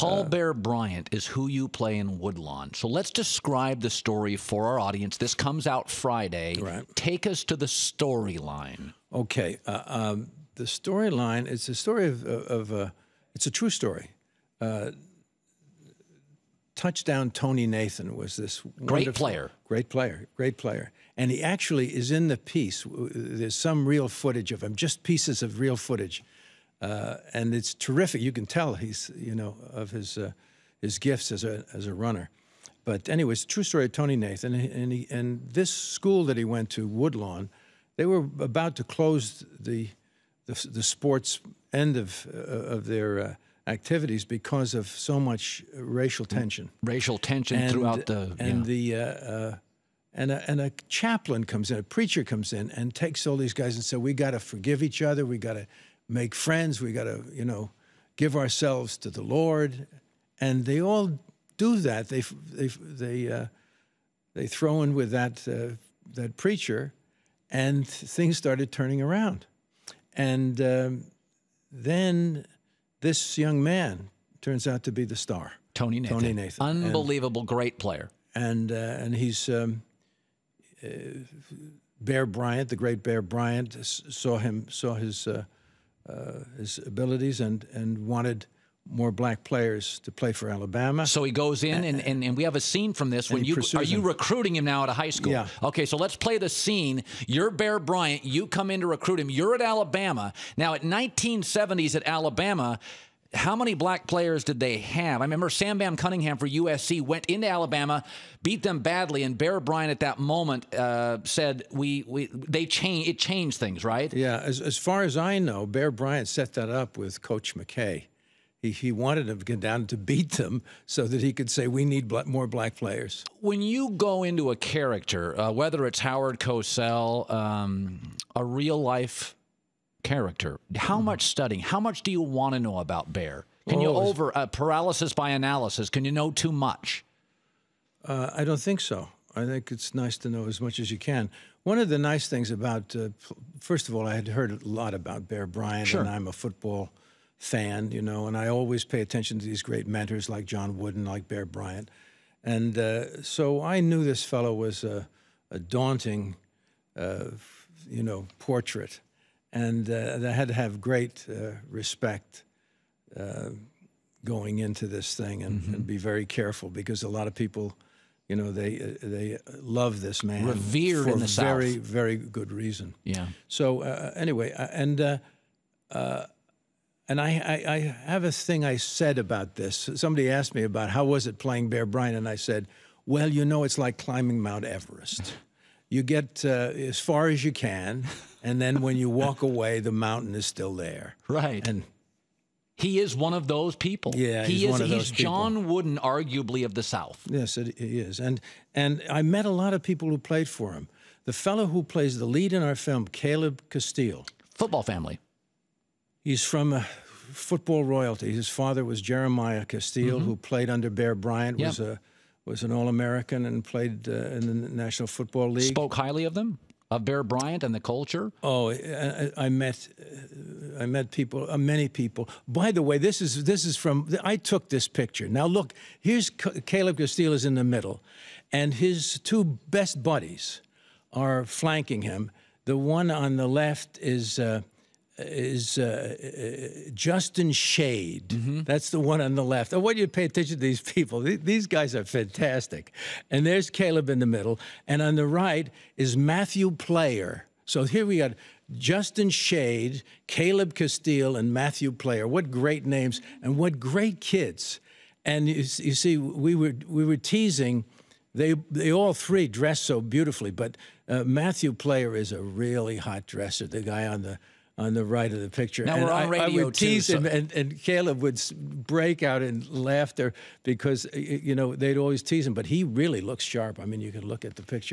Paul Bear Bryant is who you play in Woodlawn. So let's describe the story for our audience. This comes out Friday. Right. Take us to the storyline. Okay. The storyline is a story it's a true story. Touchdown Tony Nathan was this Great player. Great player. And he actually is in the piece. There's some real footage of him, just pieces of real footage. And it's terrific. You can tell he's, of his gifts as a runner. But anyways, true story of Tony Nathan. And this school that he went to, Woodlawn, they were about to close the sports end of their activities because of so much racial tension. Racial tension throughout the... And a chaplain comes in, a preacher comes in and takes all these guys and says, we got to forgive each other. We got to make friends. We got to, give ourselves to the Lord. And they all do that. They throw in with that preacher, and things started turning around. And then this young man turns out to be the star. Tony Nathan. Unbelievable, great player. And he's Bear Bryant, the great Bear Bryant, saw his abilities and wanted more black players to play for Alabama. So he goes in, and we have a scene from this. When are you recruiting him now at a high school? Yeah. Okay, so let's play the scene. You're Bear Bryant. You come in to recruit him. You're at Alabama. Now, at 1970s at Alabama, how many black players did they have? I remember Sam Bam Cunningham for USC went into Alabama, beat them badly, and Bear Bryant at that moment said, it changed things, right? Yeah, as far as I know, Bear Bryant set that up with Coach McKay. He wanted him to get down to beat them so that he could say, we need more black players. When you go into a character, whether it's Howard Cosell, a real-life character, how much studying, how much do you want to know about Bear? Can you paralysis by analysis? Can you know too much? I don't think so. I think it's nice to know as much as you can. One of the nice things about, first of all, I had heard a lot about Bear Bryant, Sure. and I'm a football fan, and I always pay attention to these great mentors like Jon Voight, like Bear Bryant. And so I knew this fellow was a daunting, portrait. And I had to have great respect going into this thing and be very careful, because a lot of people, they love this man. Revered in the South. For very, very good reason. Yeah. So anyway, and I have a thing I said about this. Somebody asked me about how was it playing Bear Bryant, and I said, well, it's like climbing Mount Everest. You get as far as you can, and then when you walk away, the mountain is still there. Right. And he is one of those people. Yeah, he's one of those people. John Wooden, arguably, of the South. Yes, he is. And I met a lot of people who played for him. The fellow who plays the lead in our film, Caleb Castile. Football family. He's from football royalty. His father was Jeremiah Castile, who played under Bear Bryant, was an All-American and played in the National Football League. Spoke highly of them, of Bear Bryant and the culture. Oh, I met people, many people. By the way, this is from. I took this picture. Now look, here's Caleb Castile is in the middle, and his two best buddies are flanking him. The one on the left is Justin Shade. That's the one on the left. I want you to pay attention to these people. These guys are fantastic. And there's Caleb in the middle. And on the right is Matthew Player. So here we got Justin Shade, Caleb Castile, and Matthew Player. What great names and what great kids. And you see, we were teasing. They all three dress so beautifully, but Matthew Player is a really hot dresser. The guy on the right of the picture. Now and we're on radio, I would tease too, him, and Caleb would break out in laughter because they'd always tease him, but he really looks sharp. I mean, you can look at the picture.